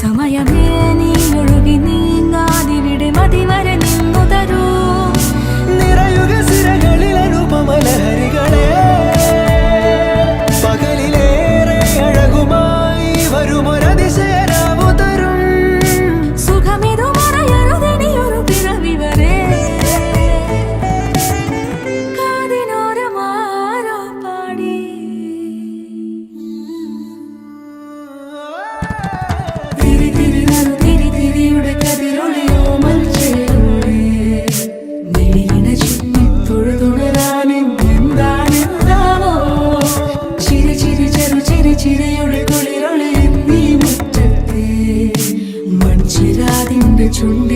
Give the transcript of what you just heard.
സമയമേ നീ ഒഴുകി നീങ്ങാതിവിടെ മതിവരെ നിന്നു തരൂ. നിറയുക സിരകളിൽ അനുപമലഹരികളെ, പകലിലേറെ അഴകുമായി വരുമൊരതിശയരാവു തരും. സുഖമിതു മറയരുതെനിയൊരു പിറവി വരെ. കാതിനോരമാരോ പാടി തിരി തിരി നറു തിരി തിരിയുടെ കതിരൊളിയോ മൽച്ചേരോടെ വെളിയിണ ചുറ്റി തൊഴുതുണരാനും എന്താണെന്താവോ. ചിരി ചിരി ചെറു ചിരി ചിരിയുടെ കുളിരൊളി നീ മുറ്റത്തെ മൺചിരാതിന്റെ ചുണ്ടി